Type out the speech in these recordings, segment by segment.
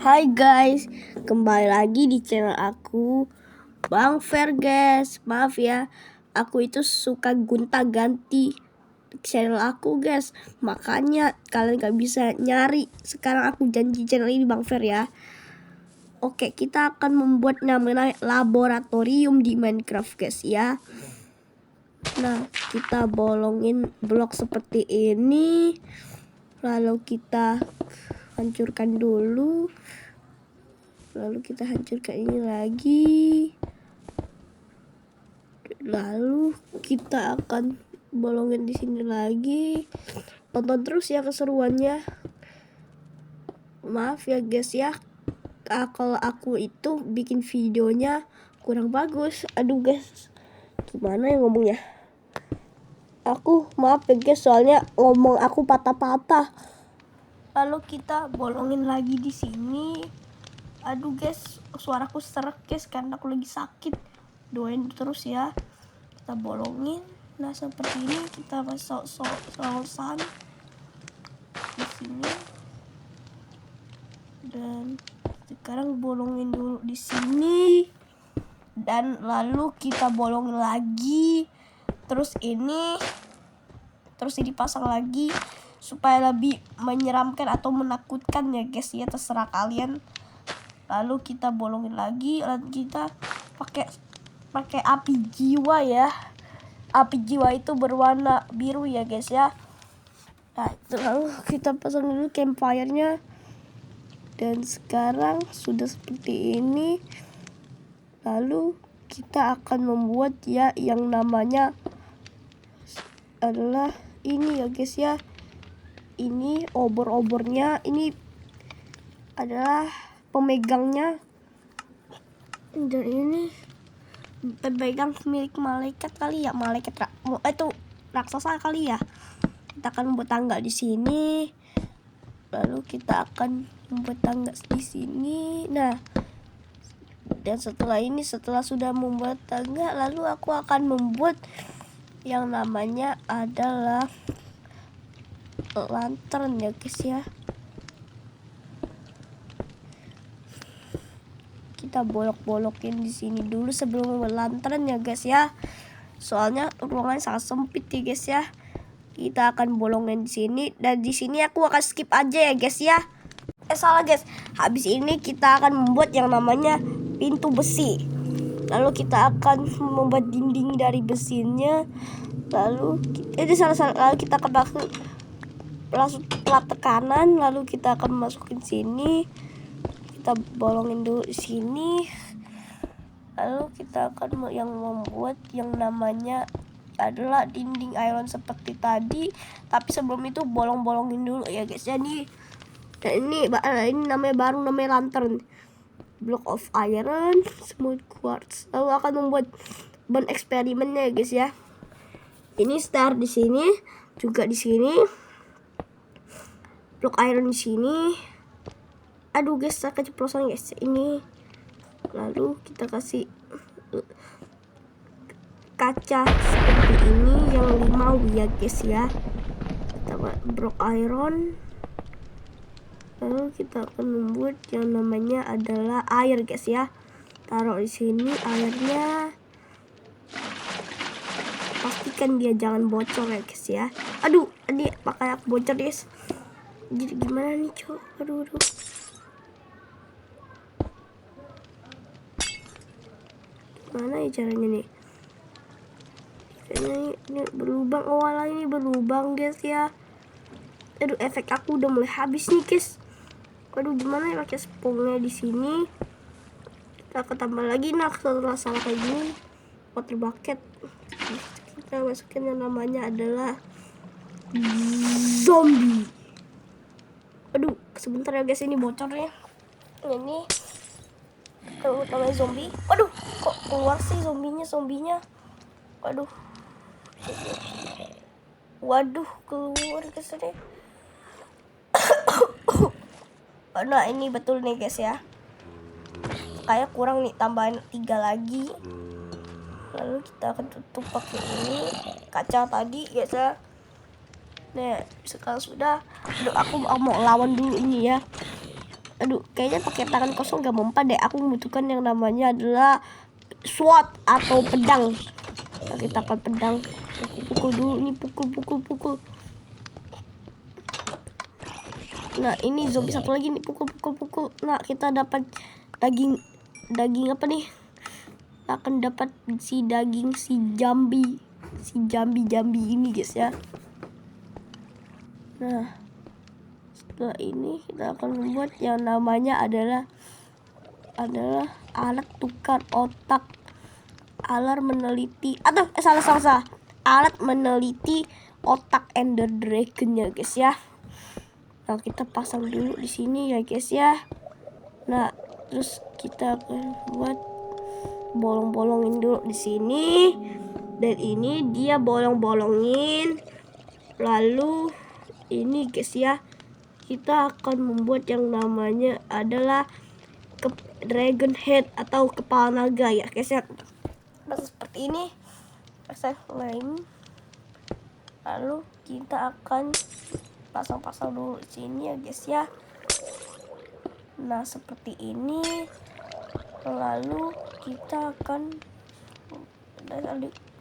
Hai guys, kembali lagi di channel aku, Bang Fer guys. Maaf ya, aku itu suka gonta-ganti channel aku guys. Makanya kalian gak bisa nyari. Sekarang aku janji channel ini Bang Fer ya. Oke, kita akan membuat namanya laboratorium di Minecraft guys ya. Nah, kita bolongin blok seperti ini. Lalu kita hancurkan dulu. Lalu kita hancurkan ini lagi. Lalu kita akan bolongin di sini lagi. Tonton terus ya keseruannya. Maaf ya guys ya, kalau aku itu bikin videonya kurang bagus. Aduh guys, gimana ya ngomongnya? Aku maaf ya guys, soalnya ngomong aku patah-patah. Lalu kita bolongin lagi di sini. Aduh guys, suaraku serak guys karena aku lagi sakit. Doain terus ya. Kita bolongin. Nah seperti ini kita masuk sausan di sini. Dan sekarang bolongin dulu di sini. Dan lalu kita bolongin lagi. Terus ini dipasang lagi supaya lebih menyeramkan atau menakutkan ya guys ya, terserah kalian. Lalu kita bolongin lagi, lalu kita pakai api jiwa ya. Api jiwa itu berwarna biru ya guys ya. Nah, itu lalu kita pasang dulu campfire-nya. Dan sekarang sudah seperti ini. Lalu kita akan membuat ya yang namanya adalah ini ya guys ya. Ini obor-obornya, ini adalah pemegangnya, dan ini pemegang milik malaikat kali ya, itu raksasa kali ya. Kita akan membuat tangga di sini, lalu kita akan membuat tangga di sini. Nah, dan setelah sudah membuat tangga, lalu aku akan membuat yang namanya adalah lantern ya guys ya. Kita bolok-bolokin di sini dulu sebelum membuat lantern ya guys ya. Soalnya ruangan sangat sempit ya guys ya. Kita akan bolongin di sini, dan di sini aku akan skip aja ya guys ya. Salah guys. Habis ini kita akan membuat yang namanya pintu besi. Lalu kita akan membuat dinding dari besinya. Lalu kita akan langsung plat tekanan, lalu kita akan masukin sini. Kita bolongin dulu di sini. Lalu kita akan membuat yang namanya adalah dinding iron seperti tadi. Tapi sebelum itu bolongin dulu ya guys. Jadi ini namanya lantern. Block of iron, smooth quartz. Lalu akan membuat ban eksperimennya ya guys ya. Ini star di sini, juga di sini. Block iron di sini. Aduh guys, saya keceplosan guys ini. Lalu kita kasih kaca seperti ini yang 5 ya guys ya. Kita block iron. Lalu kita akan membuat yang namanya adalah air guys ya. Taruh di sini airnya. Pastikan dia jangan bocor ya guys ya. Aduh, ini pakai aku bocor guys. Jadi gimana nih cok? Aduh. Mana ya caranya nih? Kayaknya ini berlubang. Oh alah, ini berlubang guys ya. Aduh, efek aku udah mulai habis nih guys. Aduh, gimana ya pakai spongnya di sini? Kita akan tambah lagi. Nah, setelah salah kayak gini, water bucket. Kita masukin yang namanya adalah zombie. Aduh, sebentar ya guys, ini bocor ya. Ini kalau namanya zombie. Waduh, kok keluar sih zombinya? Waduh, keluar guys deh. Nah, ini betul nih guys ya. Kayak kurang nih, tambahin 3 lagi. Lalu kita akan tutup pakai ini kaca tadi guys ya. Nah, sekarang sudah. Aduh, aku mau lawan dulu ini ya. Aduh, kayaknya pakai tangan kosong gak mempan deh. Aku membutuhkan yang namanya adalah sword atau pedang. Nah, kita akan pedang. Pukul dulu nih, pukul. Nah, ini zombie satu lagi nih, pukul. Nah, kita dapat daging apa nih? Akan dapat si daging si jambi ini guys ya. Nah, setelah ini kita akan membuat yang namanya adalah alat tukar otak, alat meneliti atau salah alat meneliti otak Ender Dragon-nya guys ya. Nah, kita pasang dulu di sini ya guys ya. Nah, terus kita akan buat bolong-bolongin dulu di sini, dan ini dia bolong-bolongin. Lalu ini guys ya, kita akan membuat yang namanya adalah dragon head atau kepala naga ya guys ya. Seperti ini pasang lain. Lalu kita akan pasang dulu di sini ya guys ya. Nah, seperti ini. Lalu kita akan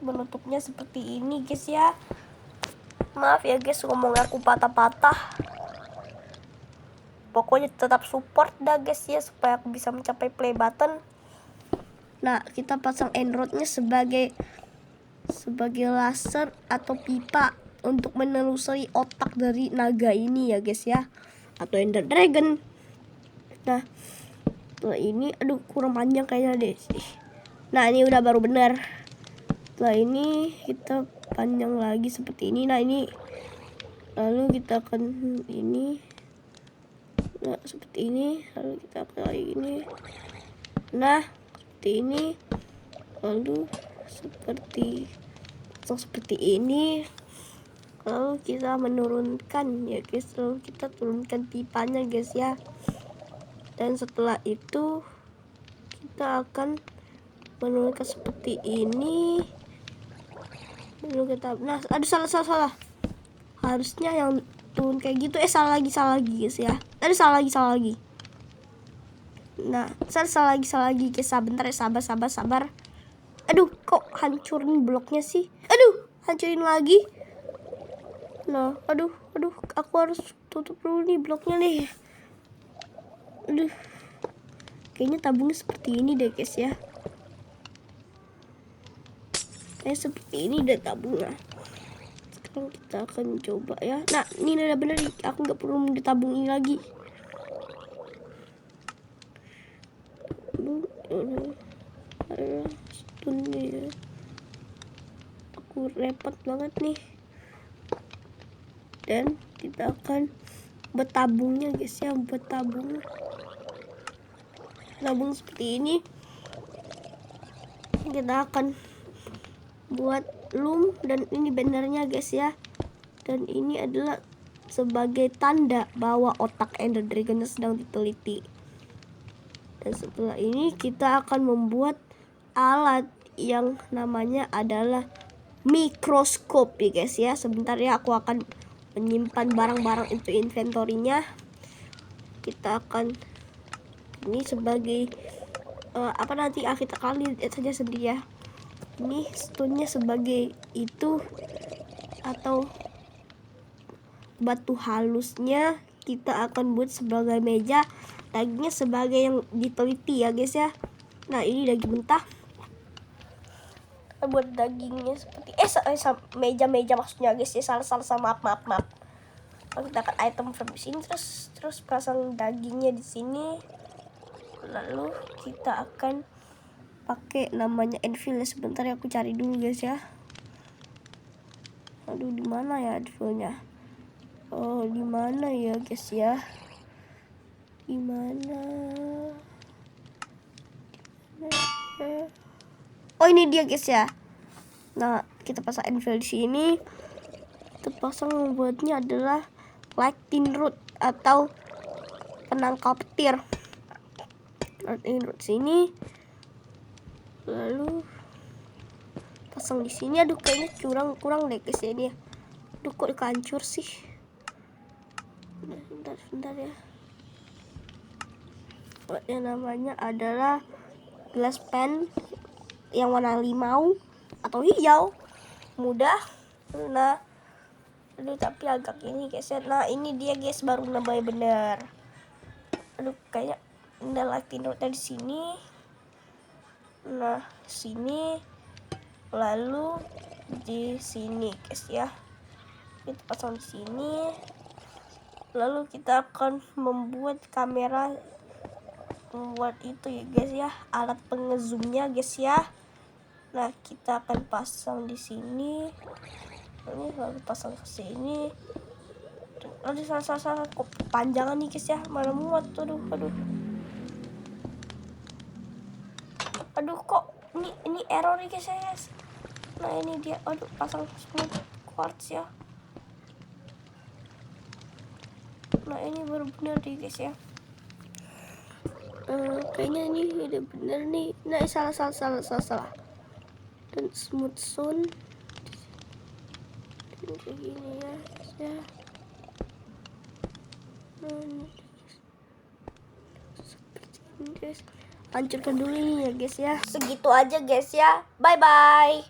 menutupnya seperti ini guys ya. Maaf ya guys, ngomong aku patah-patah. Pokoknya tetap support dah guys ya, supaya aku bisa mencapai play button. Nah, kita pasang end rodnya sebagai laser atau pipa untuk menelusuri otak dari naga ini ya guys ya, atau Ender Dragon. Nah, setelah ini aduh kurang panjang kayaknya deh. Nah, ini udah baru benar. Setelah ini kita panjang lagi seperti ini. Nah, ini lalu kita akan ini. Nah, seperti ini. Lalu kita akan kayak gini. Nah, seperti ini. Lalu seperti ini. Lalu kita menurunkan ya guys. Lalu kita turunkan pipanya guys ya. Dan setelah itu kita akan menurunkan seperti ini. Lalu kita, nah, aduh salah. Harusnya yang turun kayak gitu. Salah lagi guys ya. Aduh salah lagi. Nah, salah lagi guys. Bentar ya, sabar. Aduh, kok hancurin bloknya sih? Aduh, hancurin lagi. Nah, aduh, aku harus tutup dulu nih bloknya nih. Aduh, kayaknya tabungnya seperti ini deh guys ya. Kayak seperti ini deh tabungnya. Sekarang kita akan coba ya. Nah, ini udah bener. Aku nggak perlu ditabung ini lagi. Ya. Aku repot banget nih. Dan kita akan buat tabungnya guys ya. Buat tabung seperti ini. Kita akan buat loom, dan ini bannernya guys ya. Dan ini adalah sebagai tanda bahwa otak Ender Dragon sedang diteliti. Dan setelah ini kita akan membuat alat yang namanya adalah mikroskop ya guys ya. Sebentar ya, aku akan menyimpan barang-barang itu inventorinya. Kita akan ini sebagai apa nanti kita kali saja sendiri ya. Ini stone-nya sebagai itu, atau batu halusnya kita akan buat sebagai meja. Dagingnya sebagai yang diteliti ya guys ya. Nah, ini daging mentah. Kita buat dagingnya seperti meja maksudnya guys ya. Salah maaf. Lalu kita akan item from di sini, terus pasang dagingnya di sini. Lalu kita akan pakai namanya anvil ya. Sebentar ya, aku cari dulu guys ya. Aduh, di mana ya anvilnya? Oh, di mana ya guys ya? Di mana? Oh, ini dia guys ya. Nah, kita pasang anvil di sini. Kita pasang, membuatnya adalah lightning rod atau penangkal petir. Lightning rod sini. Lalu pasang di sini. Aduh, kayaknya kurang deh guys ya ini. Aduh, kok hancur sih. Bentar ya. yang namanya adalah gelas pen yang warna limau atau hijau, mudah. Nah, aduh tapi agak ini guys ya. Nah ini dia guys, baru nambah bener. Aduh kayak udah latih notnya di sini. Nah sini, lalu di sini guys ya, kita pasang di sini. Lalu kita akan membuat kamera, membuat itu ya guys ya, alat pengezoomnya guys ya. Nah kita akan pasang di sini. Ini lalu pasang ke sini. Aduh salah kok panjangan nih guys ya, mana muat tuh. Aduh kok ini error nih guys ya. Nah ini dia, aduh pasang smooth quartz ya. Nah ini baru bener nih guys ya. Kayaknya ini udah bener nih. Nah salah. Dan smooth sound dan kayak gini ya guys ya. Seperti ini guys. Hancurkan dulu ini ya guys ya. Segitu aja guys ya. Bye bye.